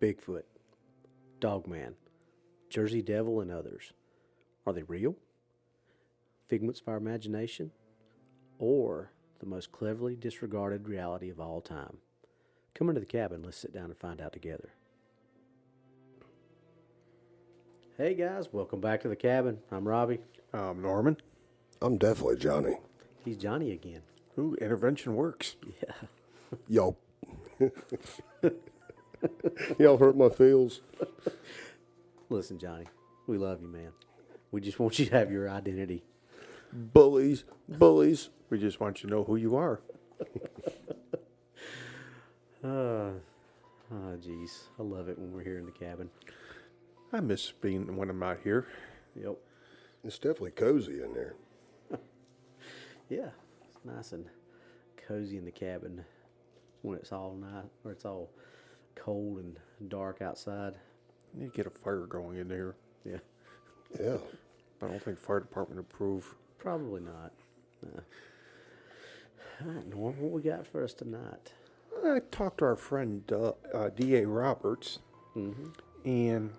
Bigfoot, Dogman, Jersey Devil, and others. Are they real? Figments of our imagination? Or the most cleverly disregarded reality of all time? Come into the cabin. Let's sit down and find out together. Hey guys, welcome back to the cabin. I'm Robbie. I'm Norman. I'm definitely Johnny. He's Johnny again. Ooh, intervention works. Yeah. Y'all. Y'all hurt my feels. Listen, Johnny, we love you, man. We just want you to have your identity. Bullies. We just want you to know who you are. Geez. I love it when we're here in the cabin. I miss being when I'm not here. Yep. It's definitely cozy in there. Yeah. It's nice and cozy in the cabin when it's all night, or it's all cold and dark outside. You need to get a fire going in there. Yeah. Yeah. I don't think fire department approve. Probably not. All right, Norm, what we got for us tonight? I talked to our friend D.A. Roberts, and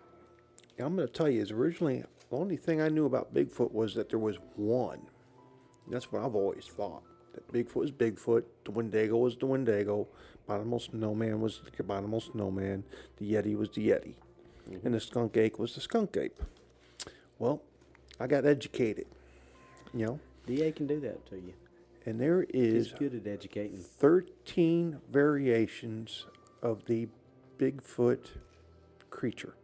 I'm going to tell you, is originally the only thing I knew about Bigfoot was that there was one. That's what I've always thought. That Bigfoot was Bigfoot, the Wendigo was the Wendigo, Bottomless Snowman was the Bottomless Snowman, the Yeti was the Yeti, and the Skunk Ape was the Skunk Ape. Well, I got educated, you know. DA can do that to you. And there is He's good at educating. 13 variations of the Bigfoot creature.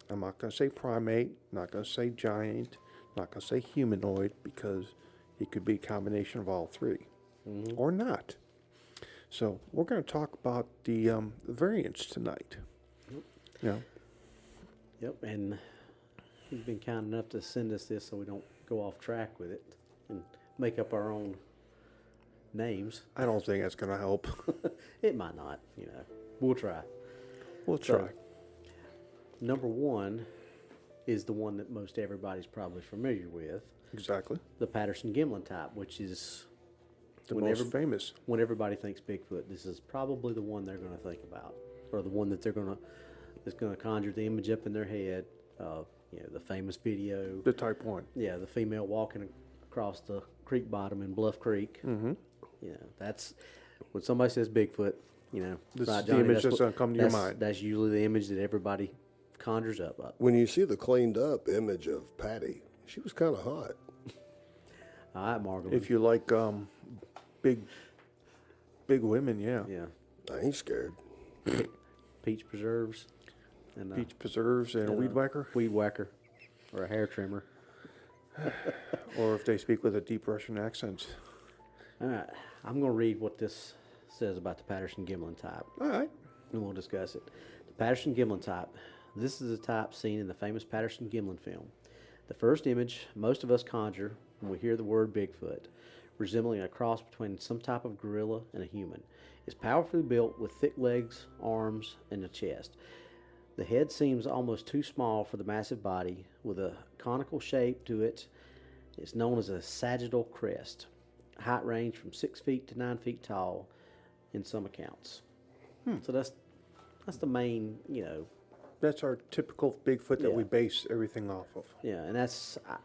I'm not going to say primate, not going to say giant, not going to say humanoid, because it could be a combination of all three, or not. So we're going to talk about the variants tonight. Yeah. Yep, and he's been kind enough to send us this so we don't go off track with it and make up our own names. I don't think that's going to help. It might not, you know. We'll try. We'll So, try. Number one is the one that most everybody's probably familiar with, Exactly. the Patterson Gimlin type, which is The when most famous. when everybody thinks Bigfoot, this is probably the one they're going to think about, or the one that that's going to conjure the image up in their head. The famous video. The type 1. Yeah, the female walking across the creek bottom in Bluff Creek. Mm-hmm. You know, that's when somebody says Bigfoot. You know, This right, is the Johnny, image that's going to come to your that's- mind. That's usually the image that everybody conjures up. When you see the cleaned up image of Patty, she was kind of hot. All right, Margaret. If you like big women, yeah. Yeah, I ain't scared. peach preserves and Peach preserves and a weed whacker. weed whacker, or a hair trimmer. Or if they speak with a deep Russian accent. All right, I'm going to read what this says about the Patterson Gimlin type, All right. and we'll discuss it. The Patterson Gimlin type. This is a type seen in the famous Patterson Gimlin film. The first image most of us conjure when we hear the word Bigfoot, resembling a cross between some type of gorilla and a human, is powerfully built with thick legs, arms, and a chest. The head seems almost too small for the massive body, with a conical shape to it. It's known as a sagittal crest. Height range from 6 feet to 9 feet tall in some accounts. So that's the main, That's our typical Bigfoot that Yeah. we base everything off of. yeah, and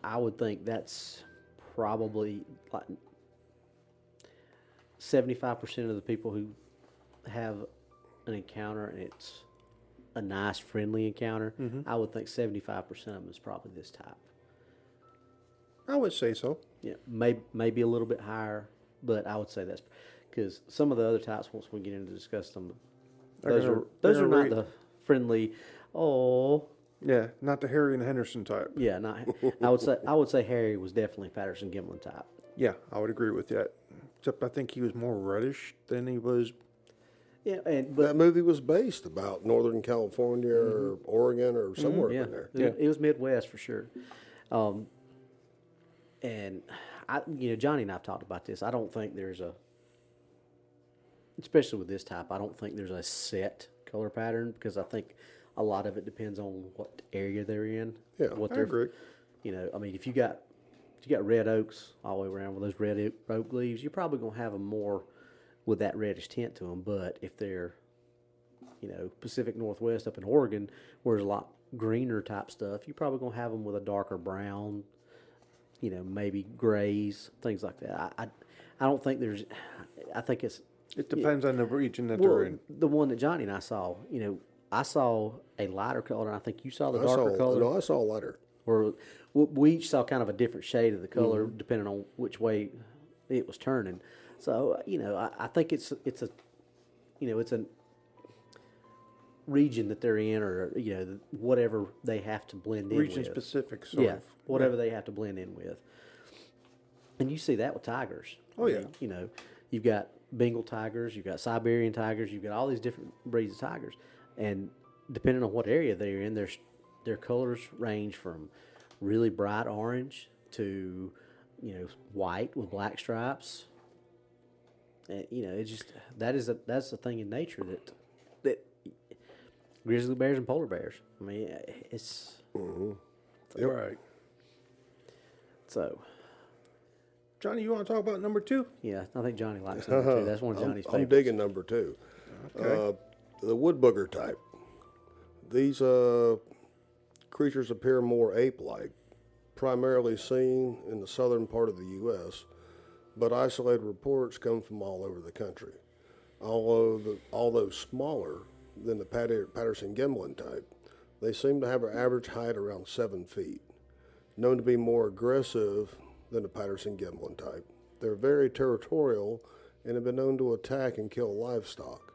I would think that's probably like 75% of the people who have an encounter and it's a nice, friendly encounter. I would think 75% of them is probably this type. I would say so. Yeah, maybe a little bit higher, but I would say that's because some of the other types, once we get into discuss them, those are not the friendly. Oh, Yeah, not the Harry and Henderson type. yeah, not. I would say Harry was definitely Patterson Gimlin type. Yeah, I would agree with that. Except I think he was more reddish than he was. Yeah, but That movie was based about Northern California or Oregon or somewhere yeah, in there. it was Midwest for sure. And Johnny and I've talked about this. I don't think there's especially with this type, I don't think there's a set color pattern because I think a lot of it depends on what area they're in. Yeah, what I they're, agree. If you got red oaks all the way around with those red oak leaves, you're probably gonna have them more with that reddish tint to them. But if they're Pacific Northwest up in Oregon, where there's a lot greener type stuff, you're probably going to have them with a darker brown, maybe grays, things like that. I don't think there's. I think it's. It depends on the region that they're in. The one that Johnny and I saw, I saw a lighter color, and I think you saw the darker color. No, I saw lighter. Or we each saw kind of a different shade of the color depending on which way it was turning. So I think it's a region that they're in, or whatever they have to blend in with. Region specific, whatever they have to blend in with. And you see that with tigers. Oh, yeah. You've got Bengal tigers, you've got Siberian tigers, you've got all these different breeds of tigers, and depending on what area they're in, their colors range from really bright orange to white with black stripes. And, it's just that's the thing in nature that grizzly bears and polar bears. I mean, it's Yep. Right. So. Johnny, you want to talk about number 2? Yeah, I think Johnny likes number 2. That's one of Johnny's favorites. I'm digging number 2. Okay. The wood booger type. These creatures appear more ape-like, primarily seen in the southern part of the U.S., but isolated reports come from all over the country. Although smaller than the Patterson Gimlin type, they seem to have an average height around 7 feet. Known to be more aggressive than the Patterson Gimlin type. They're very territorial and have been known to attack and kill livestock.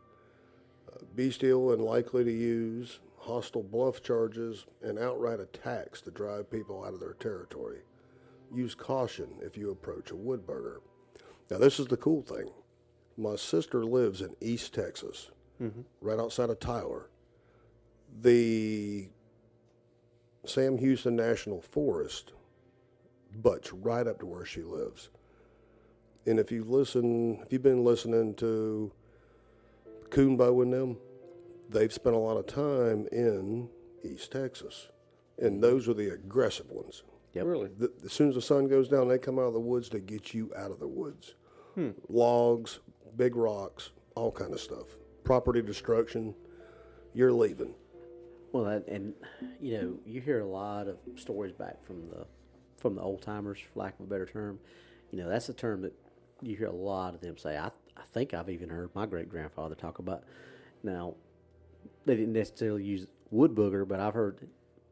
Bestial and likely to use hostile bluff charges and outright attacks to drive people out of their territory. Use caution if you approach a woodburger. Now, this is the cool thing. My sister lives in East Texas, right outside of Tyler. The Sam Houston National Forest butts right up to where she lives. And if you've been listening to Coonbo and them, they've spent a lot of time in East Texas. And those are the aggressive ones. Yep. Really? As soon as the sun goes down, they come out of the woods to get you out of the woods. Logs, big rocks, all kind of stuff. Property destruction, you're leaving. Well, you hear a lot of stories back from the old timers, for lack of a better term. That's a term that you hear a lot of them say. I think I've even heard my great grandfather talk about. Now, they didn't necessarily use wood booger, but I've heard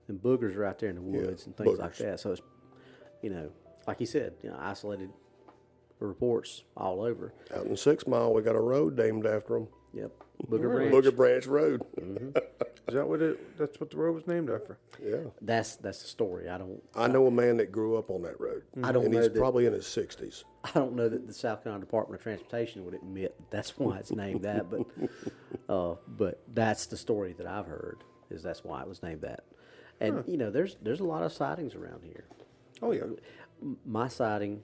them boogers are out there in the woods and things like that. So it's, like you said, isolated reports all over. Out in 6 Mile, we got a road named after them. Yep, Booger Branch. Booger Branch Road. Is that that's what the road was named after? Yeah. That's the story. I know a man that grew up on that road. I don't and know he's that- probably in his 60s. I don't know that the South Carolina Department of Transportation would admit that's why it's named that, but that's the story that I've heard, is that's why it was named that. And there's a lot of sightings around here. Oh, yeah. My sighting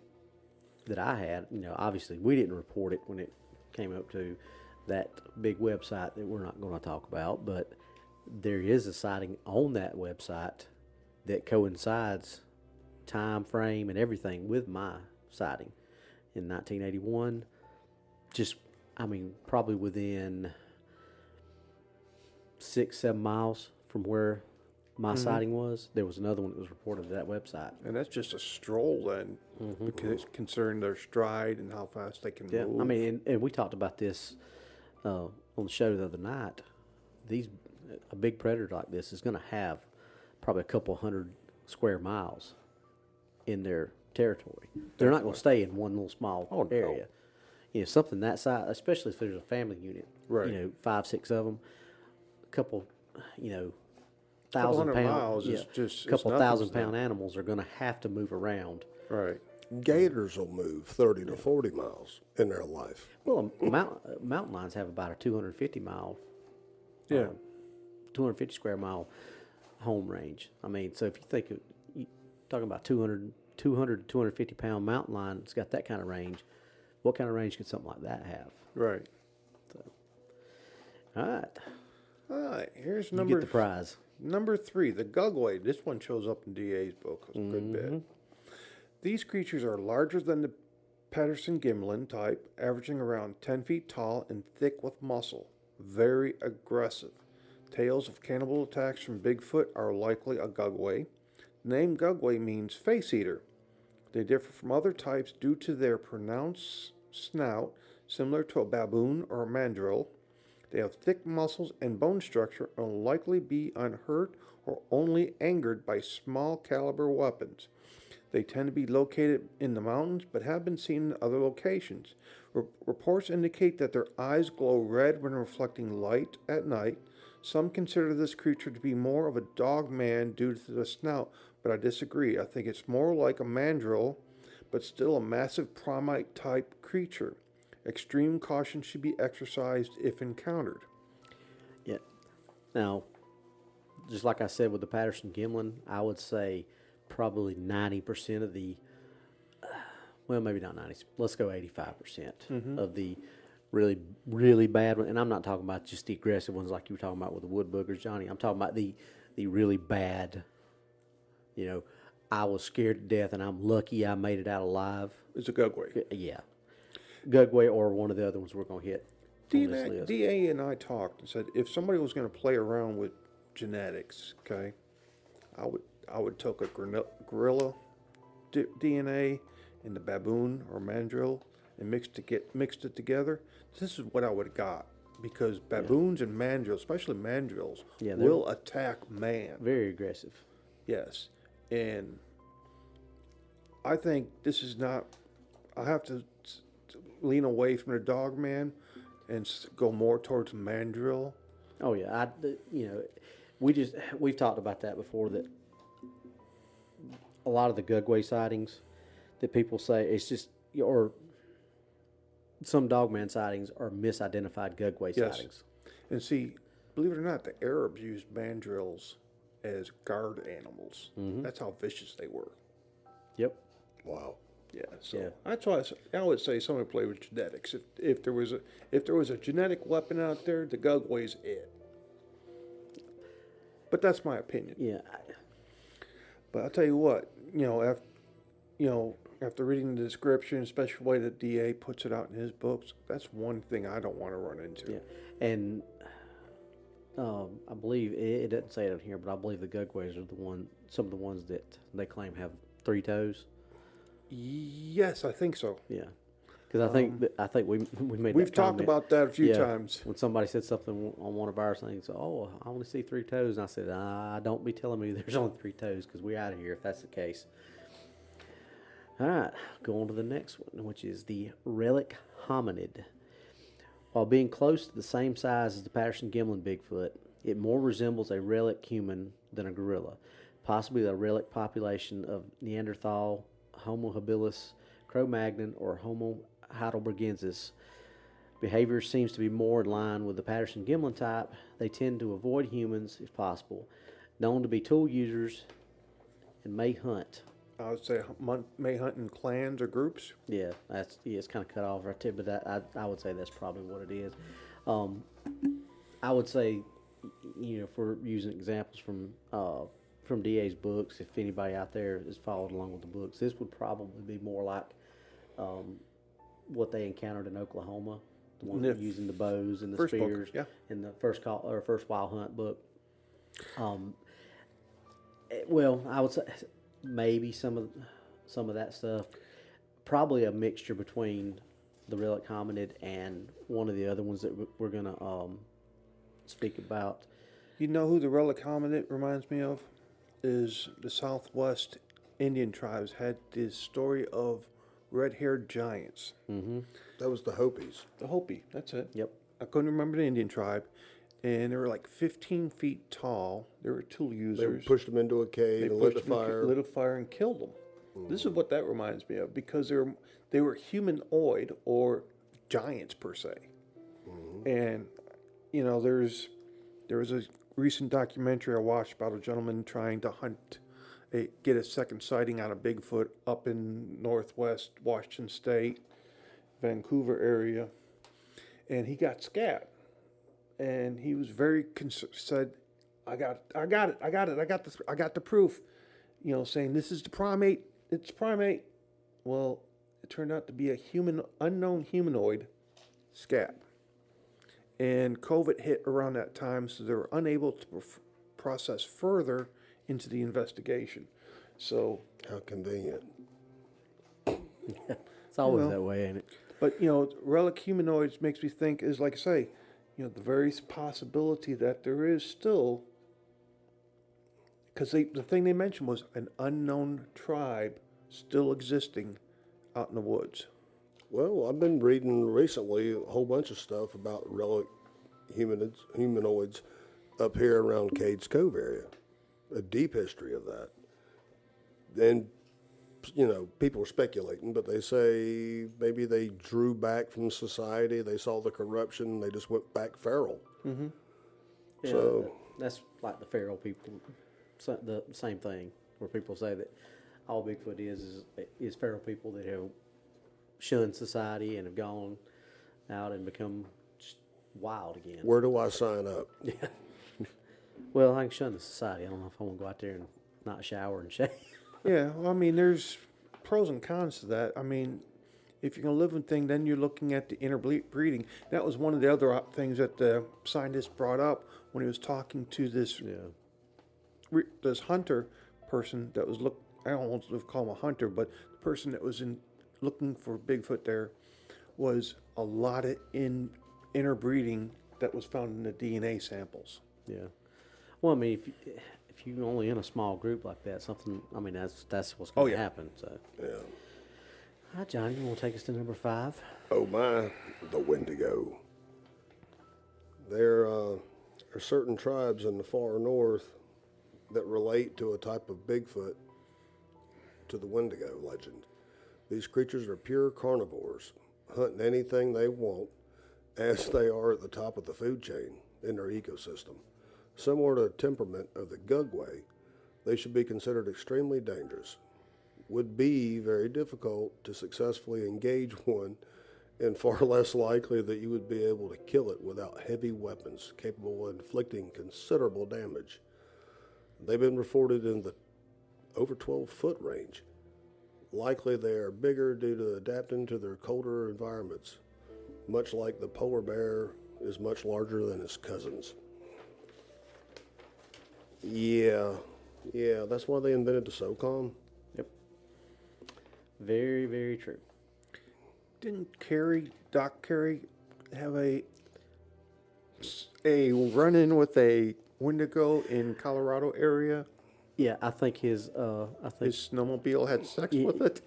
that I had, obviously we didn't report it when it came up to that big website that we're not going to talk about, but there is a sighting on that website that coincides time frame and everything with my sighting in 1981. Probably within 6-7 miles from where my sighting was, there was another one that was reported to that website. And that's just a stroll then, because it's concerned their stride and how fast they can Yeah, move. and we talked about this on the show the other night. A big predator like this is going to have probably a couple hundred square miles in their territory. They're not going to stay in one little small area. Something that size, especially if there's a family unit. Right. 5, 6 of them, a couple, Couple 1,000 hundred pound, miles is just a couple it's nothing 1,000-pound animals are going to have to move around. Right. Gators will move 30 to 40 miles in their life. Well, mountain lions have about a 250 mile, Yeah. 250 square mile home range. So if you think you're talking about 200 to 250 pound mountain lion, it's got that kind of range. What kind of range could something like that have? Right. All right, All right. Here's you number get the prize. Number 3, the Gugwe. This one shows up in DA's book a good bit. These creatures are larger than the Patterson Gimlin type, averaging around 10 feet tall and thick with muscle. very aggressive. Tales of cannibal attacks from Bigfoot are likely a Gugwe. The name Gugwe means face eater. They differ from other types due to their pronounced snout, similar to a baboon or a mandrill. They have thick muscles and bone structure and will likely be unhurt or only angered by small caliber weapons. They tend to be located in the mountains but have been seen in other locations. Reports indicate that their eyes glow red when reflecting light at night. Some consider this creature to be more of a dog man due to the snout, but I disagree. I think it's more like a mandrill, but still a massive primate type creature. Extreme caution should be exercised if encountered. Yeah. Now, just like I said with the Patterson Gimlin, I would say probably 90% of the, well, maybe not 90, let's go 85% of the really, really bad ones. And I'm not talking about just the aggressive ones like you were talking about with the wood boogers, Johnny. I'm talking about the really bad, I was scared to death and I'm lucky I made it out alive. It's a Gugwe. Yeah. Gugwe or one of the other ones we're going to hit on this list. DA and I talked and said if somebody was going to play around with genetics, okay, I would take a gorilla DNA and the baboon or mandrill and mixed it together. This is what I would have got because baboons and mandrills, especially mandrills, will attack man. Very aggressive. Yes, and I think this is not. I have to lean away from the dog man and go more towards mandrill. Oh yeah, we've talked about that before. That a lot of the Gugwe sightings that people say it's just or some dogman sightings are misidentified Gugwe sightings. And see, believe it or not, the Arabs used mandrills as guard animals. That's how vicious they were. Yep. Wow. Yeah, so that's why I would say somebody play with genetics. If there was a genetic weapon out there, the Gugwe's it. But that's my opinion. Yeah. But I'll tell you what, after reading the description, especially the way that DA puts it out in his books, that's one thing I don't want to run into. Yeah, and I believe it doesn't say it on here, but I believe the Gugwe's are some of the ones that they claim have 3 toes. Yes, I think so. Yeah, because I think we've talked about that a few times. When somebody said something on one of our things, oh, I only see 3 toes, and I said, don't be telling me there's only 3 toes because we're out of here if that's the case. All right, go on to the next one, which is the relic hominid. While being close to the same size as the Patterson Gimlin Bigfoot, it more resembles a relic human than a gorilla, possibly a relic population of Neanderthal, Homo habilis, Cro-Magnon, or Homo heidelbergensis. Behavior seems to be more in line with the Patterson Gimlin type. They tend to avoid humans if possible. Known to be tool users and may hunt. I would say may hunt in clans or groups. Yeah, it's kind of cut off right there, but I would say that's probably what it is. I would say, if we're using examples from DA's books, if anybody out there has followed along with the books, this would probably be more like what they encountered in Oklahoma, the ones that were using the bows and the spears in the first Wild Hunt book. Well, I would say maybe some of that stuff, probably a mixture between the relic hominid and one of the other ones that we're going to speak about. You know who the relic hominid reminds me of? Is the Southwest Indian tribes had this story of red-haired giants. Mm-hmm. That was the Hopis. The Hopi, that's it. Yep. I couldn't remember the Indian tribe. And they were like 15 feet tall. They were tool users. They pushed them into a cave and lit a fire. Lit a fire and killed them. This is what that reminds me of because they were humanoid or giants per se. And there was a recent documentary I watched about a gentleman trying to get a second sighting on a Bigfoot up in northwest Washington State, Vancouver area, and he got scabbed. And he was very said, I got it, I got the proof, saying this is the primate, it's primate. Well, it turned out to be a unknown humanoid scab. and COVID hit around that time, so they were unable to process further into the investigation. So, How convenient. It's always that way, ain't it? but relic humanoids makes me think is like I say, the very possibility that there is still, because the thing they mentioned was an unknown tribe still existing out in the woods. Well, I've been reading recently a whole bunch of stuff about relic humanoids up here around Cades Cove area. A deep history of that. And, people are speculating, but they say maybe they drew back from society. They saw the corruption. They just went back feral. Mm-hmm. Yeah, So that's like the feral people. The same thing, where people say that all Bigfoot is feral people that have shunned society and have gone out and become just wild again. where do I sign up? Yeah. Well, I can shun the society. I don't know if I want to go out there and not shower and shave. Yeah, well, I mean, there's pros and cons to that. I mean, if you're going to live in thing, then you're looking at the interbreeding. That was one of the other things that the scientist brought up when he was talking to this this hunter person that was I don't want to call him a hunter, but the person that was looking for Bigfoot there was a lot of interbreeding that was found in the DNA samples. Yeah. Well, I mean, if you're only in a small group like that, that's what's going to happen. So, Yeah. Hi, Johnny. You want to take us to number 5? Oh my, the Wendigo. There are certain tribes in the far north that relate to a type of Bigfoot, to the Wendigo legend. These creatures are pure carnivores, hunting anything they want, as they are at the top of the food chain in their ecosystem. Similar to the temperament of the Gugwe, they should be considered extremely dangerous. Would be very difficult to successfully engage one, and far less likely that you would be able to kill it without heavy weapons capable of inflicting considerable damage. They've been reported in the over 12-foot range. Likely they are bigger due to adapting to their colder environments, much like the polar bear is much larger than his cousins. Yeah, that's why they invented the SOCOM. Yep. Very, very true. Didn't Doc Carey, have a run-in with a Wendigo in Colorado area? Yeah, I think his snowmobile had sex with it.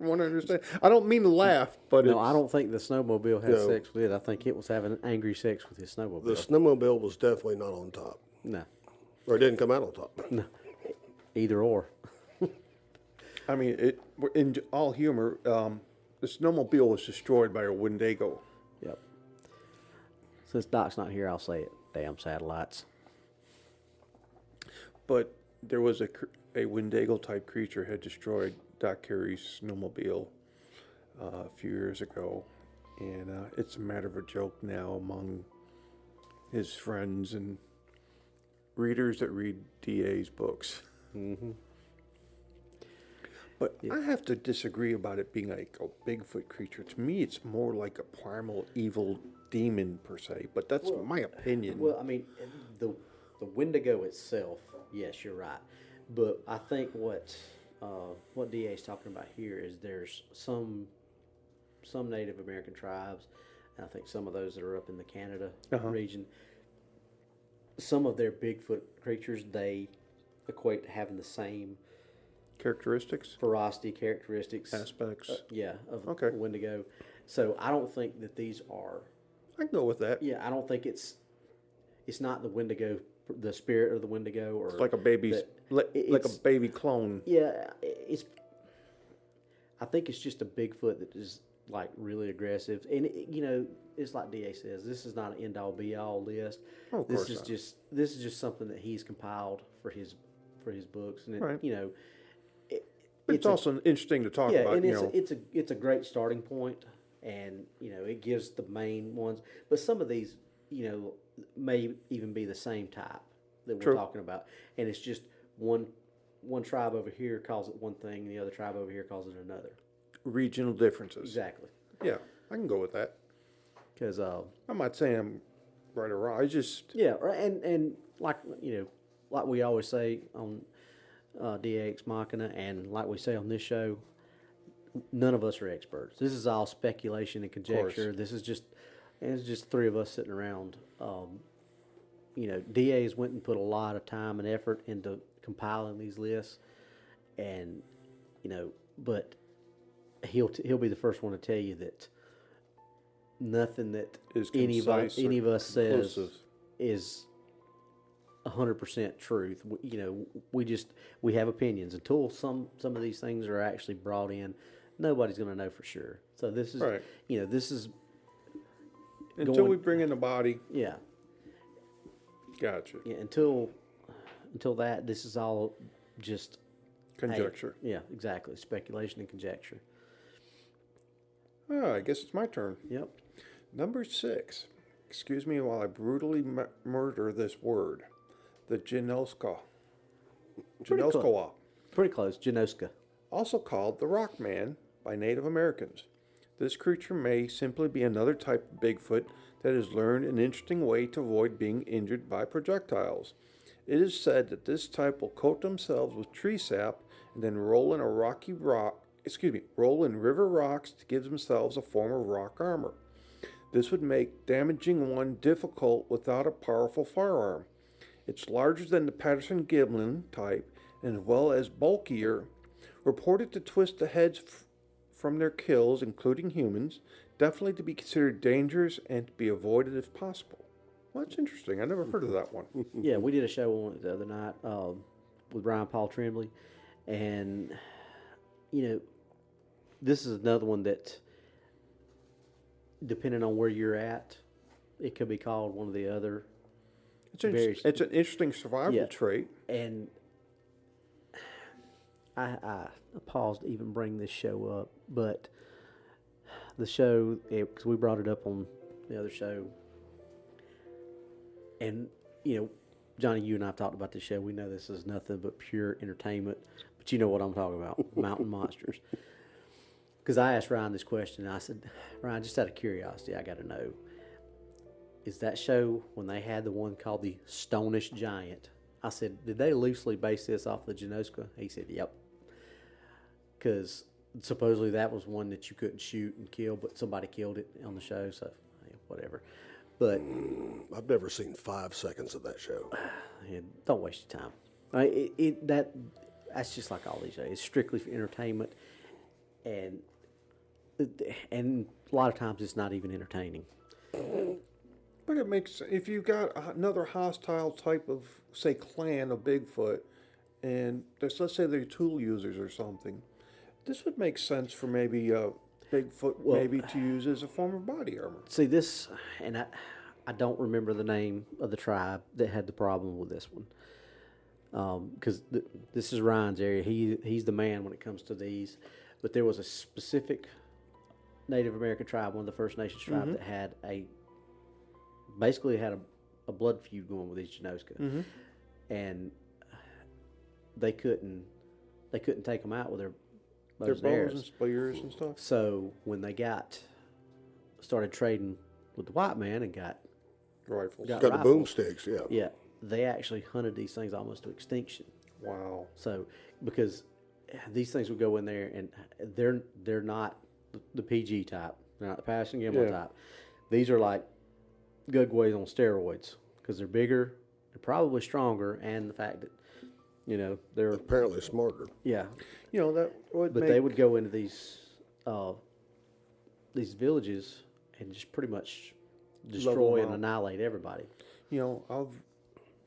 I want to understand. I don't mean to laugh, but no, I don't think the snowmobile had sex with it. I think it was having angry sex with his snowmobile. The snowmobile was definitely not on top. No. Or it didn't come out on top. No. Either or. I mean, in all humor, the snowmobile was destroyed by a Wendigo. Yep. Since Doc's not here, I'll say it. Damn satellites. But there was a Wendigo-type creature had destroyed Doc Carey's snowmobile a few years ago. And it's a matter of a joke now among his friends and readers that read DA's books. Mm-hmm. But I have to disagree about it being like a Bigfoot creature. To me, it's more like a primal evil demon per se. But that's my opinion. Well, I mean, the Wendigo itself, yes, you're right. But I think what DA is talking about here is there's some Native American tribes, and I think some of those that are up in the Canada region. Some of their Bigfoot creatures they equate to having the same characteristics, ferocity, characteristics, aspects. Of Wendigo. So I don't think that these are. I can go with that. Yeah, I don't think it's not the Wendigo, the spirit of the Wendigo, or it's like a baby, like a baby clone. Yeah, I think it's just a Bigfoot that is like really aggressive, and it's like Da says, this is not an end all be all list. Oh, of course not. This is just something that he's compiled for his books, and right. It's It's also interesting to talk about. Yeah, and it's a great starting point, and it gives the main ones. But some of these, may even be the same type that we're talking about, and it's just one tribe over here calls it one thing, and the other tribe over here calls it another. Regional differences. Exactly. Yeah, I can go with that. Because I'm not saying I'm right or wrong. I just Yeah, right, and like like we always say on DX Machina, and like we say on this show, none of us are experts. This is all speculation and conjecture. This is just three of us sitting around. DA's went and put a lot of time and effort into compiling these lists, and but he'll be the first one to tell you that nothing that Is any of us says conclusive. is 100% truth. We have opinions until some of these things are actually brought in. Nobody's going to know for sure. So this is Right. This is Until we bring in the body. yeah. Gotcha. Yeah, until that, this is all just Conjecture. yeah, exactly. Speculation and conjecture. Oh, I guess it's my turn. Yep. Number 6. Excuse me while I brutally murder this word. The Jinoska. Pretty close. Jinoskawa. Pretty close. Jinoska. Also called the Rock Man by Native Americans. This creature may simply be another type of Bigfoot that has learned an interesting way to avoid being injured by projectiles. It is said that this type will coat themselves with tree sap and then roll in river rocks to give themselves a form of rock armor. This would make damaging one difficult without a powerful firearm. It's larger than the Patterson Gimlin type and as well as bulkier. Reported to twist the heads from their kills, including humans, definitely to be considered dangerous and to be avoided if possible. Well, that's interesting. I never heard of that one. Yeah, we did a show on it the other night with Brian Paul Tremblay, and this is another one that, depending on where you're at, it could be called one of the other. It's an interesting survival trait. And I paused to even bring this show up, but the show, because we brought it up on the other show, and Johnny, you and I have talked about this show. We know this is nothing but pure entertainment, but you know what I'm talking about, mountain monsters. Because I asked Ryan this question, and I said, Ryan, just out of curiosity, I got to know, is that show, when they had the one called the Stonish Giant, I said, did they loosely base this off the Jinoska? He said, yep. Because supposedly that was one that you couldn't shoot and kill, but somebody killed it on the show, so whatever. But I've never seen 5 seconds of that show. don't waste your time. That's just like all these shows. It's strictly for entertainment, and a lot of times it's not even entertaining. But it makes, if you've got another hostile type of, say, clan of Bigfoot, and let's say they're tool users or something, this would make sense for maybe Bigfoot to use as a form of body armor. See this, and I don't remember the name of the tribe that had the problem with this one, because this is Ryan's area. He's the man when it comes to these. But there was a specific Native American tribe, one of the First Nations tribe, that had basically had a blood feud going with these Jinoska, and they couldn't take them out with their bows and spears and stuff. So when they started trading with the white man and got Rifles. Got the boomsticks, yeah. Yeah, they actually hunted these things almost to extinction. Wow. So because these things would go in there, and they're not the PG type. They're not the Patterson Gimlin type. These are like Gugwe's on steroids because they're bigger, they're probably stronger, and the fact that they're Apparently smarter. yeah. That would But they would go into these villages and just pretty much destroy and annihilate everybody. I've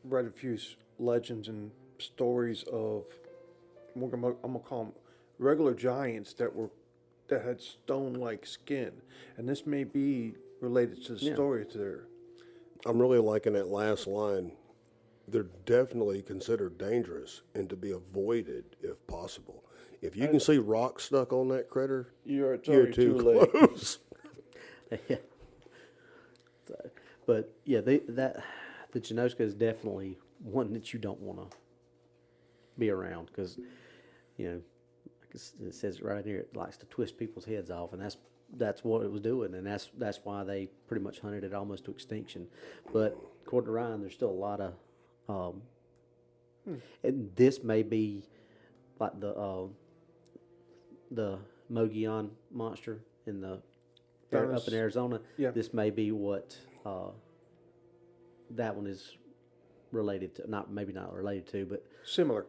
read a few legends and stories of, I'm gonna call them regular giants that had stone-like skin, and this may be related to the story there. I'm really liking that last line. They're definitely considered dangerous and to be avoided if possible. If you can see rocks stuck on that critter, You're too close. Yeah. But yeah, the Jinoska is definitely one that you don't want to be around because, like it says right here, it likes to twist people's heads off, and that's that's what it was doing, and that's why they pretty much hunted it almost to extinction. But according to Ryan, there's still a lot of, and this may be like the Mogollon monster in the up in Arizona. Yeah. This may be what that one is related to. Not related to, but Similar.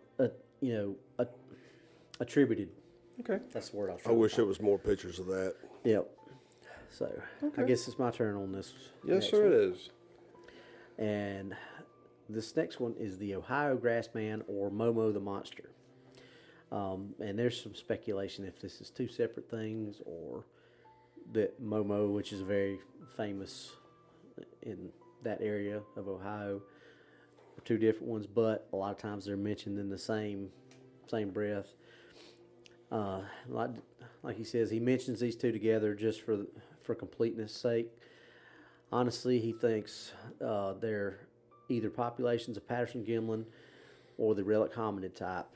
attributed. Okay. That's the word I was I trying to wish find. there was more pictures of that. Yep. So I guess it's my turn on this. Yes, next sir, one. it is. And this next one is the Ohio Grassman or Momo the Monster. And there's some speculation if this is two separate things or that Momo, which is very famous in that area of Ohio, are two different ones, but a lot of times they're mentioned in the same breath. Like he says, he mentions these two together just for completeness' sake. Honestly, he thinks they're either populations of Patterson Gimlin or the relic hominid type.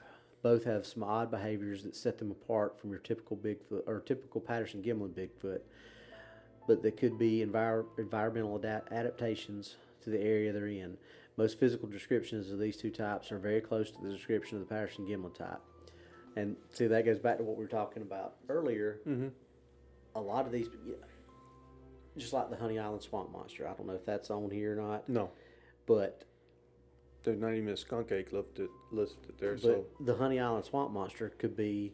Both have some odd behaviors that set them apart from your typical Bigfoot or typical Patterson Gimlin Bigfoot, but they could be environmental adaptations to the area they're in. Most physical descriptions of these two types are very close to the description of the Patterson Gimlin type. And see, that goes back to what we were talking about earlier. Mm-hmm. A lot of these, just like the Honey Island Swamp Monster, I don't know if that's on here or not. No. But There's not even a skunk ache listed there. But So the Honey Island Swamp Monster could be,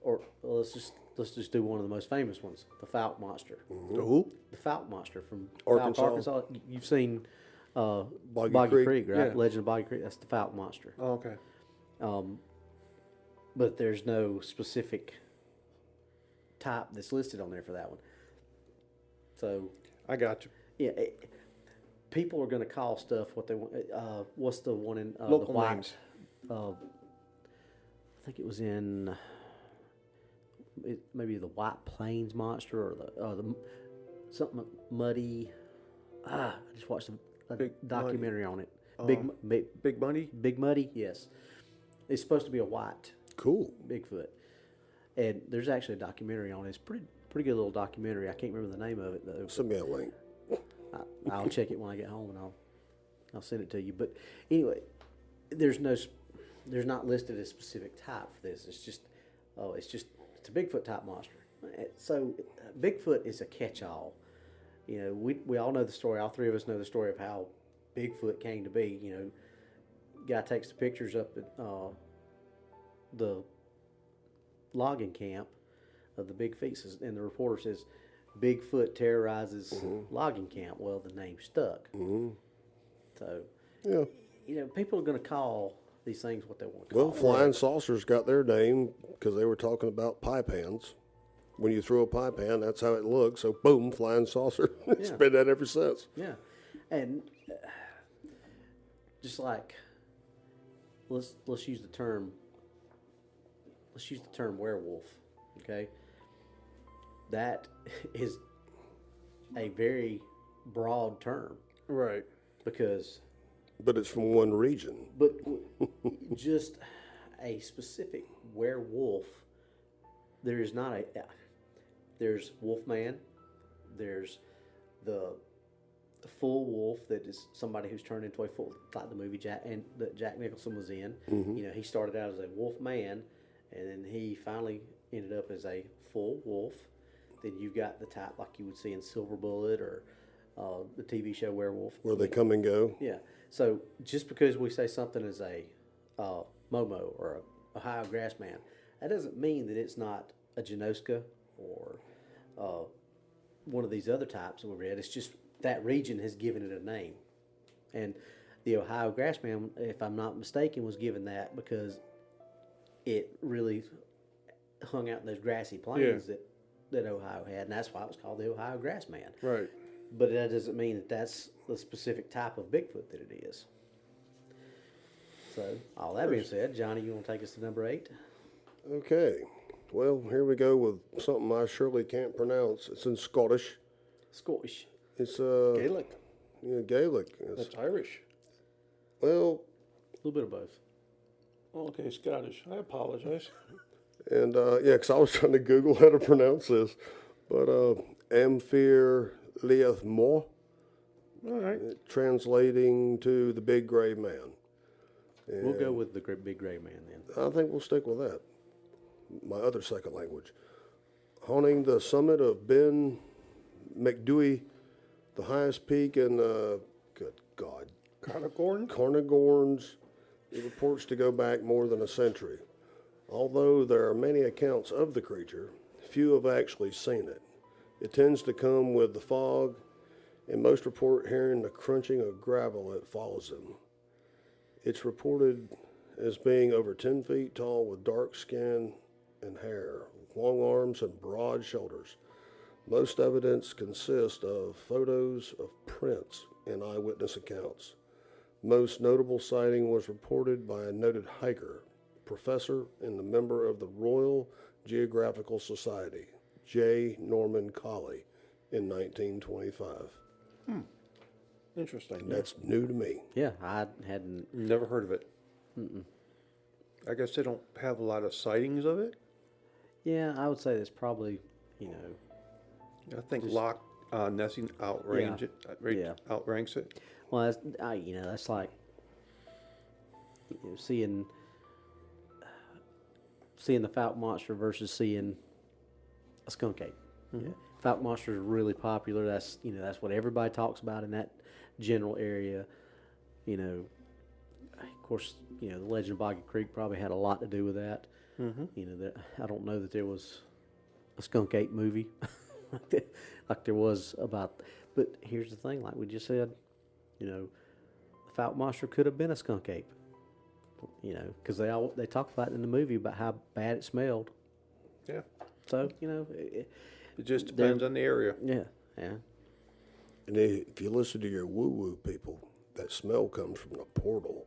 or let's just do one of the most famous ones, the Fouke Monster. the who? The Fouke Monster from Arkansas. Fouke, Arkansas. You've seen Boggy Creek, Creek. right? Yeah. Legend of Boggy Creek. That's the Fouke Monster. Oh, okay. But there's no specific type that's listed on there for that one. So I got you. yeah, people are going to call stuff what they want. What's the one in Local the white? names. I think it was in maybe the White Plains Monster or the something muddy. I just watched a Big documentary on it. Big Bunny? Big Muddy. Yes, it's supposed to be a white Cool. Bigfoot, and there's actually a documentary on it. It's pretty good little documentary. I can't remember the name of it though. Send me a link. I'll check it when I get home and I'll send it to you. But anyway, there's not listed a specific type for this. It's a Bigfoot type monster. So Bigfoot is a catch-all. You know, we all know the story. All three of us know the story of how Bigfoot came to be. You know, guy takes the pictures up at the logging camp of the big feet, and the reporter says, Bigfoot terrorizes logging camp. Well, the name stuck. Mm-hmm. So, Yeah. you know, people are going to call these things what they want to Well, call flying saucers got their name because they were talking about pie pans. When you throw a pie pan, that's how it looks. So, boom, flying saucer. It's Yeah. been that ever since. Yeah. And just like, let's use the term werewolf, okay? That is a very broad term Right. because, But it's from one region. but just a specific werewolf, there is not there's Wolfman, there's the full wolf that is somebody who's turned into a full, like the movie that Jack Nicholson was in. You know, he started out as a wolf man, and then he finally ended up as a full wolf. Then you've got the type like you would see in Silver Bullet or the TV show Werewolf. Where they come and go. Yeah. So just because we say something is a Momo or a Ohio Grassman, that doesn't mean that it's not a Genoska or one of these other types that we read. It's just that region has given it a name. And the Ohio Grassman, if I'm not mistaken, was given that because it really hung out in those grassy plains that Ohio had, and that's why it was called the Ohio Grassman. Right. But that doesn't mean that that's the specific type of Bigfoot that it is. So, all that being said, Johnny, you want to take us to number 8? Okay. Well, here we go with something I surely can't pronounce. It's in Scottish. Scottish. It's Gaelic. Gaelic. It's, That's Irish. well, A little bit of both. Okay, Scottish. I apologize. and yeah, because I was trying to Google how to pronounce this, But Amphir Leathmore, All right. translating to the Big Gray Man. We'll go with the big gray man then. I think we'll stick with that. My other second language. Haunting the summit of Ben McDewey, the highest peak in, good God, Carnarvon's. It reports to go back more than a century. Although there are many accounts of the creature, few have actually seen it. It tends to come with the fog, and most report hearing the crunching of gravel that follows them. It's reported as being over 10 feet tall with dark skin and hair, long arms, and broad shoulders. Most evidence consists of photos of prints and eyewitness accounts. Most notable sighting was reported by a noted hiker, professor, and a member of the Royal Geographical Society, J. Norman Colley, in 1925. Interesting. That's new to me. Yeah, I hadn't. Never heard of it. I guess they don't have a lot of sightings of it. Yeah, I would say that's probably, you know. I think Loch Nessing outranks it. Well, that's, that's like seeing the Fouke monster versus seeing a skunk ape. Mm-hmm. Yeah. Fouke monster is really popular. That's that's what everybody talks about in that general area. Of course, the Legend of Boggy Creek probably had a lot to do with that. Mm-hmm. I don't know that there was a skunk ape movie like there was about. But here's the thing, like we just said, the Fouke monster could have been a skunk ape. Because they talk about it in the movie about how bad it smelled. Yeah. So it just depends on the area. Yeah, yeah. And if you listen to your woo-woo people, that smell comes from the portal.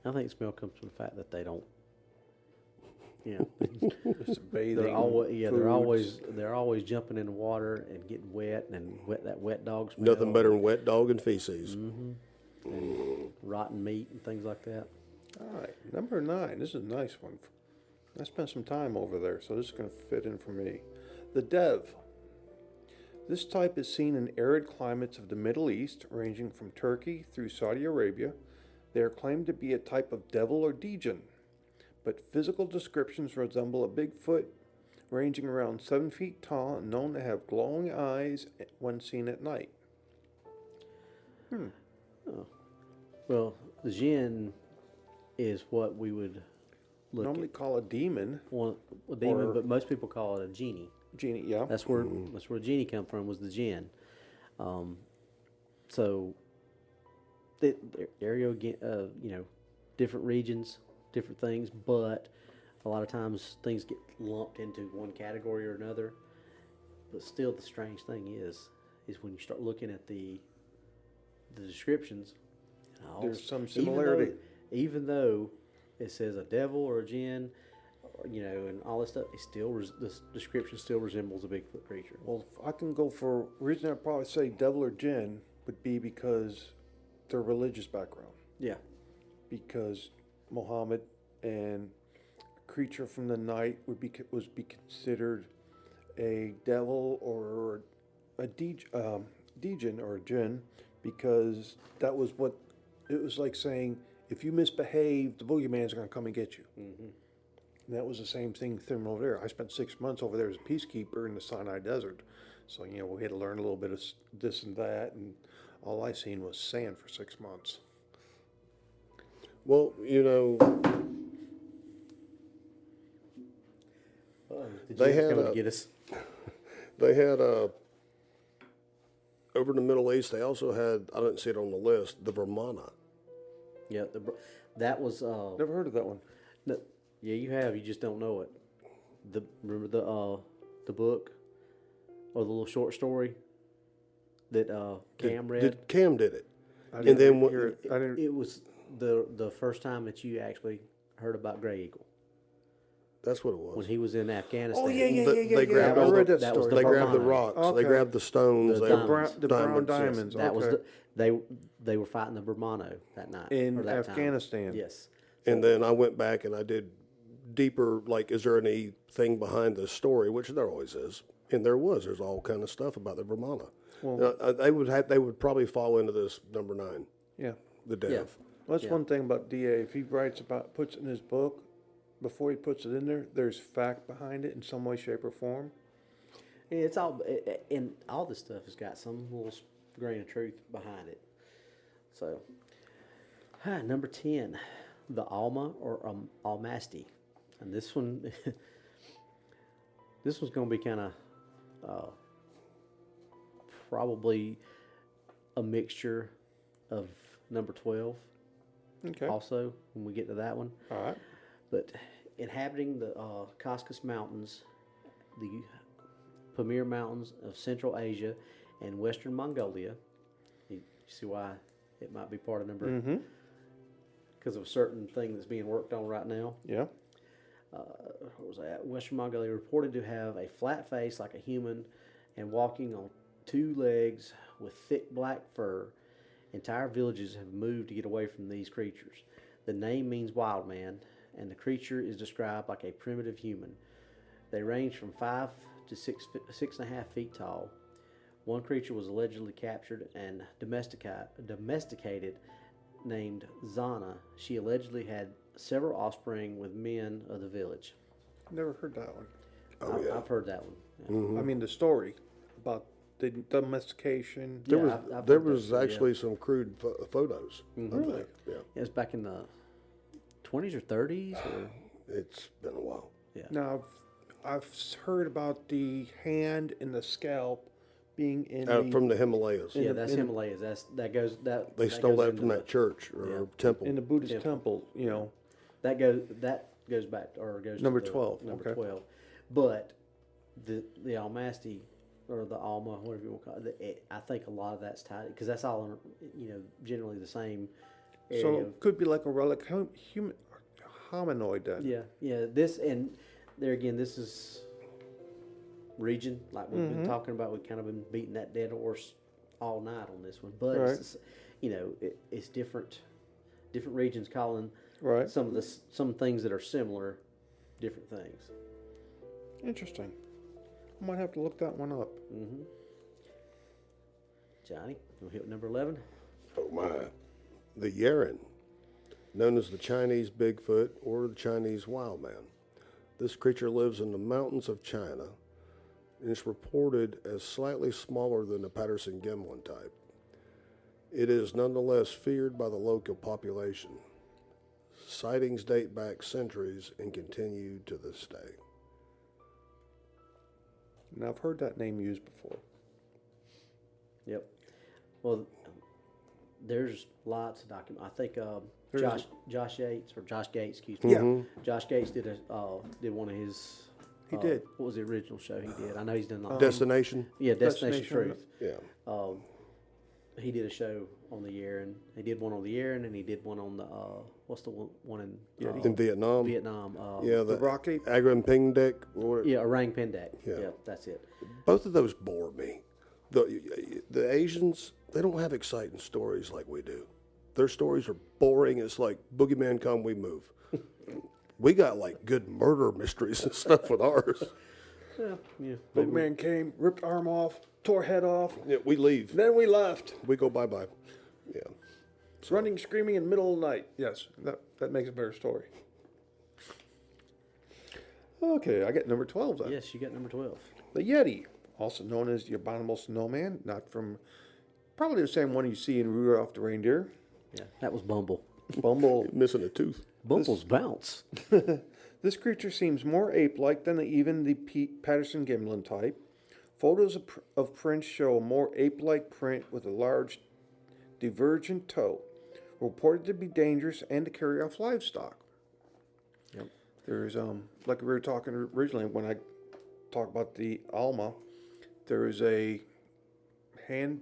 I think the smell comes from the fact that they don't. Just bathing. They're always jumping in the water and getting wet and that wet dog smell. Nothing better than wet dog and feces. Mm-hmm. And rotten meat and things like that. All right, number 9. This is a nice one. I spent some time over there, so this is going to fit in for me. The Dev. This type is seen in arid climates of the Middle East, ranging from Turkey through Saudi Arabia. They are claimed to be a type of devil or djinn, but physical descriptions resemble a Bigfoot, ranging around 7 feet tall and known to have glowing eyes when seen at night. Oh. Well, the jinn is what we would normally call a demon. Well, a demon, but most people call it a genie. Genie, yeah. That's where genie come from, was the jinn. So the area, different regions, different things, but a lot of times things get lumped into one category or another. But still, the strange thing is when you start looking at the descriptions. There's some similarity. Even though it says a devil or a jinn, and all this stuff, the description still resembles a Bigfoot creature. Well, if I can go for reason I'd probably say devil or jinn would be because their religious background. Yeah. Because Muhammad and a creature from the night would be considered a devil or a djinn or a jinn, because that was what it was like saying, if you misbehave, the boogeyman's going to come and get you. Mm-hmm. And that was the same thing over there. I spent 6 months over there as a peacekeeper in the Sinai Desert. So, we had to learn a little bit of this and that, and all I seen was sand for 6 months. Well, they had to get us. They had over in the Middle East. They also had, I didn't see it on the list, the Brahmana. Yeah, that was. Never heard of that one. No, yeah, you have. You just don't know it. Remember the book or the little short story that Cam read. Cam did it, I didn't hear it. It was the first time that you actually heard about Grey Eagle. That's what it was. When he was in Afghanistan. Oh, yeah. They grabbed I read that that story. They grabbed the Brahmana. rocks. Okay. They grabbed the stones. The brown diamonds. diamonds. That was okay. they were fighting the Brahmano that night In or that Afghanistan. time. Yes. And then I went back and I did deeper, like, is there anything behind the story, which there always is, and there's all kind of stuff about the Brahmana. Well, They would probably fall into this number 9, yeah. the dev. Yeah. Well, that's Yeah. one thing about DA. If he puts it in his book, before he puts it in there, there's fact behind it in some way, shape, or form. Yeah, it's all, and all this stuff has got some little grain of truth behind it. So, number 10, the Alma or Almasty, and this one, this one's going to be kind of probably a mixture of number 12. Okay. Also, when we get to that one. All right. But inhabiting the Caucasus Mountains, the Pamir Mountains of Central Asia and Western Mongolia, you see why it might be part of number, Mm-hmm. because of a certain thing that's being worked on right now. Yeah. What was that? Western Mongolia reported to have a flat face like a human and walking on 2 legs with thick black fur. Entire villages have moved to get away from these creatures. The name means wild man, and the creature is described like a primitive human. They range from 5 to 6.5 feet tall. One creature was allegedly captured and domesticated, named Zana. She allegedly had several offspring with men of the village. Never heard that one. Oh, yeah. I've heard that one. Yeah. I mean, the story about the domestication. There Yeah, was I've there heard that was too, yeah. actually some crude photos. I Really? think. Yeah, It was back in the 20s or 30s, or it's been a while. Now, I've heard about the hand and the scalp being in From the Himalayas. yeah, that's Himalayas. That goes that. They stole goes that into from the- that church or Yeah. temple. in the Buddhist Temple. temple. You know. That goes back or goes Number to the 12, Number okay. 12, but the Almasty or the Alma, whatever you want to call it, I think a lot of that's tied because that's all generally the same area. So it could be like a relic human hominoid then. Yeah. This and there again, this is region like we've been talking about. We've kind of been beating that dead horse all night on this one, but Right. it's different regions calling Right. some things that are similar different things. Interesting. I might have to look that one up. Mm-hmm. Johnny, we'll hit number 11. Oh my! The Yeren, known as the Chinese Bigfoot or the Chinese Wild Man. This creature lives in the mountains of China and is reported as slightly smaller than the Patterson Gimlin type. It is nonetheless feared by the local population. Sightings date back centuries and continue to this day. Now I've heard that name used before. Yep. Well, there's lots of documents. I think There's- Josh Gates, excuse me. Yeah. Josh Gates did one of his. He did. What was the original show he did? I know he's done. Destination? Destination Destination. Truth. Yeah. He did a show on the Yeren. He did one on the Yeren, and he did one on the what's the one in In Vietnam? Vietnam. Yeah, The Rocky. Agram Ping Deck. Yeah, Orang Pendak. Yeah. Yeah, that's it. Both of those bore me. The Asians, they don't have exciting stories like we do. Their stories are boring. It's like Boogeyman Come, We Move. We got like good murder mysteries and stuff with ours. Yeah. Boogeyman came, ripped arm off, tore head off. Yeah, we leave. Then we left. We go bye-bye. Yeah. Running, screaming in the middle of the night. Yes, that makes a better story. Okay, I get number 12 then. Yes, you got number 12. The Yeti, also known as the abominable snowman, not from probably the same one you see in Rudolph the Reindeer. Yeah, that was Bumble. Bumble. Missing a tooth. Bumble's bounce. This creature seems more ape-like than even the Patterson Gimlin type. Photos of prints show a more ape-like print with a large divergent toe, reported to be dangerous and to carry off livestock. Yep. There's like we were talking originally when I talked about the Alma, there is a hand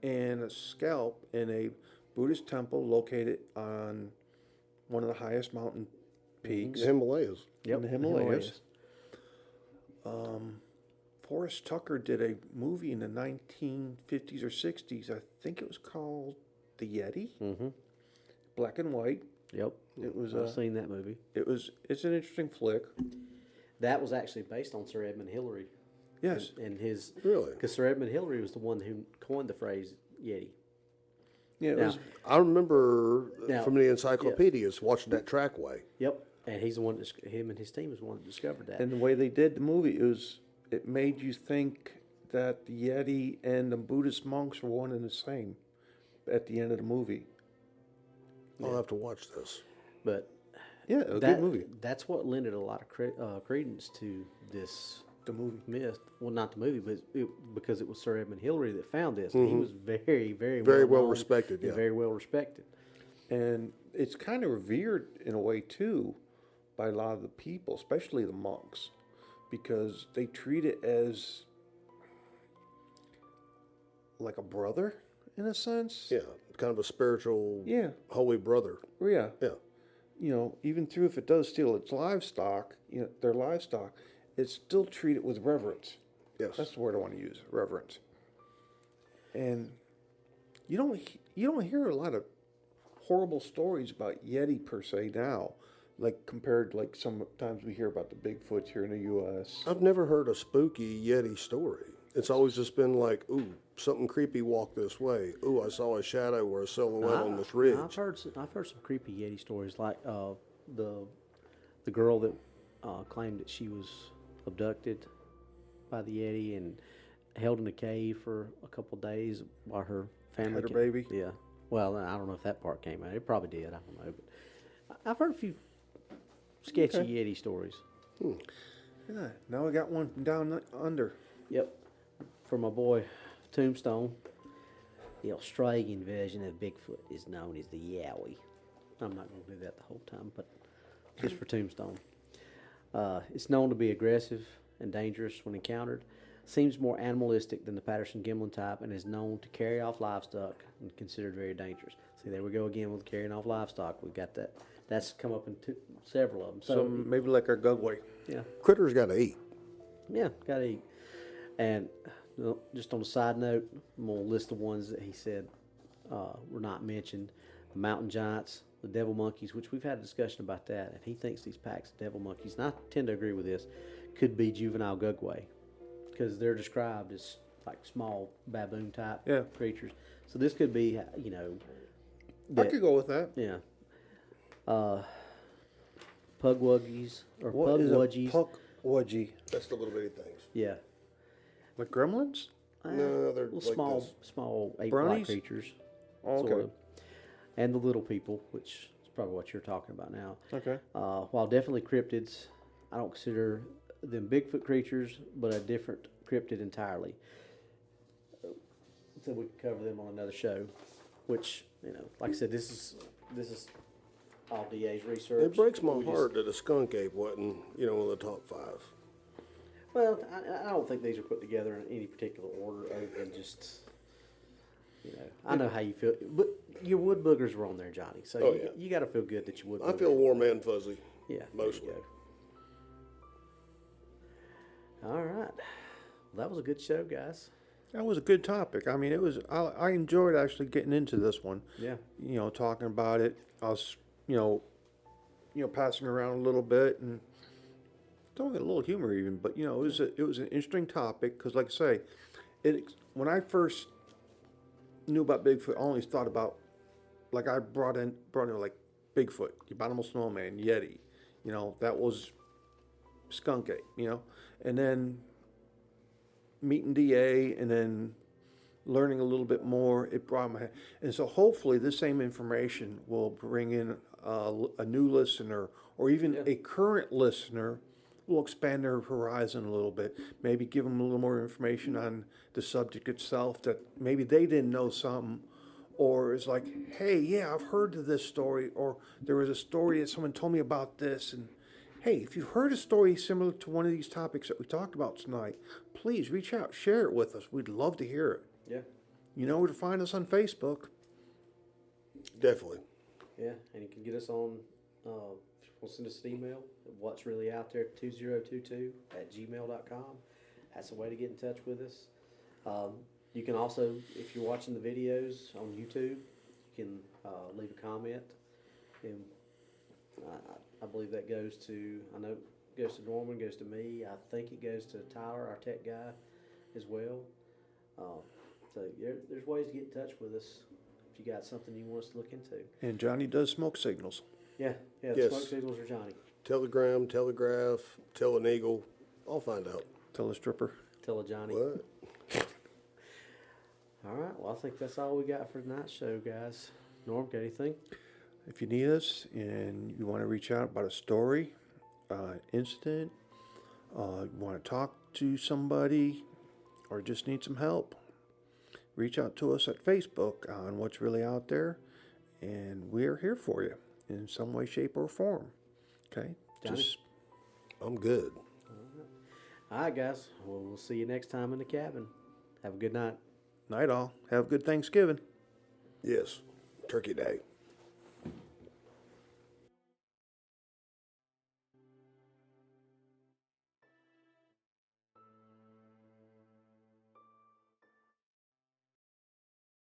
and a scalp in a Buddhist temple located on one of the highest mountain peaks The Himalayas. Yep. in the Himalayas. Forrest Tucker did a movie in the 1950s or 60s. I think it was called The Yeti. Mm-hmm. Black and white. Yep. It was. I've seen that movie. It's an interesting flick. That was actually based on Sir Edmund Hillary. Yes. And his Really? because Sir Edmund Hillary was the one who coined the phrase Yeti. Yeah. It Now- was. I remember Now- from the encyclopedias watching that trackway. Yep. And he's the one. Him and his team was the one that discovered that. And the way they did the movie, it made you think that the Yeti and the Buddhist monks were one and the same at the end of the movie. I'll have to watch this. But Yeah, a good movie. That's what lended a lot of credence to this The movie. myth. Well, not the movie, but because it was Sir Edmund Hillary that found this. And he was very, very, Very well known respected, and yeah. very well respected. And it's kind of revered in a way too by a lot of the people, especially the monks, because they treat it as like a brother in a sense. Yeah, kind of a spiritual, Yeah. holy brother. Yeah. Yeah. You know, even through if it does steal its livestock, their livestock, it's still treated with reverence. Yes. That's the word I want to use, reverence. And you don't hear a lot of horrible stories about Yeti per se now, like compared like sometimes we hear about the Bigfoots here in the U.S. I've never heard a spooky Yeti story. It's always just been like, ooh, something creepy walked this way. Ooh, I saw a shadow or a silhouette on this ridge. I've heard some creepy Yeti stories, like the girl that claimed that she was abducted by the Yeti and held in a cave for a couple of days while her family Had her baby? Yeah. Well, I don't know if that part came out. It probably did. I don't know. But I've heard a few sketchy Okay. Yeti stories. Yeah, now we got one from down under. Yep. For my boy Tombstone, the Australian version of Bigfoot is known as the Yowie. I'm not going to do that the whole time, but just for Tombstone. It's known to be aggressive and dangerous when encountered. Seems more animalistic than the Patterson Gimlin type and is known to carry off livestock and considered very dangerous. See, there we go again with carrying off livestock. We've got that. That's come up in several of them. So maybe like our Gugwe. yeah. Critters got to eat. Yeah, gotta eat. And just on a side note, I'm gonna list the ones that he said were not mentioned: the mountain giants, the devil monkeys, which we've had a discussion about that, and he thinks these packs of devil monkeys, and I tend to agree with this, could be juvenile Gugwe, because they're described as like small baboon type Yeah. creatures. So this could be, I could go with that. yeah, pugwuggies or What is a pugwudgies. Pukwudgie? That's the little bitty things. Yeah. Like gremlins? No, they're Little like small ape-like Brownies? creatures. Oh, okay. sort of. And the little people, which is probably what you're talking about now. Okay. While definitely cryptids, I don't consider them Bigfoot creatures, but a different cryptid entirely. So we can cover them on another show, which, like I said, this is all DA's research. It breaks my We just- heart that a skunk ape wasn't, one of the top 5. Well, I don't think these are put together in any particular order other than just, I know how you feel. But your wood boogers were on there, Johnny. So Oh, yeah. you got to feel good that your wood I boogers. feel warm and fuzzy. Yeah, there you mostly. go. All right. Well, that was a good show, guys. That was a good topic. I mean, it was. I enjoyed actually getting into this one. Yeah. Talking about it. I was, passing around a little bit and throwing a little humor even. But it was an interesting topic because, like I say, when I first knew about Bigfoot, I always thought about, like I brought in like Bigfoot, Abominable Snowman, Yeti. That was skunk ape. And then meeting DA and then learning a little bit more, it brought my head. And so hopefully this same information will bring in a new listener or even a current listener, will expand their horizon a little bit, maybe give them a little more information on the subject itself that maybe they didn't know something, or it's like, hey, yeah, I've heard of this story, or there was a story that someone told me about this, and hey, if you've heard a story similar to one of these topics that we talked about tonight, please reach out, share it with us. We'd love to hear it. Yeah. You know where to find us on Facebook. Definitely. Yeah. And you can get us on, if you want to send us an email, what's really out there 2022@gmail.com. That's a way to get in touch with us. You can also, if you're watching the videos on YouTube, you can leave a comment and I believe that goes to, I know it goes to Norman, goes to me. I think it goes to Tyler, our tech guy, as well. So there's ways to get in touch with us if you got something you want us to look into. And Johnny does smoke signals. Yeah, the Yes. smoke signals are Johnny. Telegram, telegraph, tell an eagle. I'll find out. Tell a stripper. Tell a Johnny. What? All right, well, I think that's all we got for tonight's show, guys. Norm, got anything? If you need us and you want to reach out about a story, incident, you want to talk to somebody, or just need some help, reach out to us at Facebook on What's Really Out There, and we're here for you in some way, shape, or form. Okay? Johnny? I'm good. All right, guys. Well, we'll see you next time in the cabin. Have a good night. Night all. Have a good Thanksgiving. Yes. Turkey Day.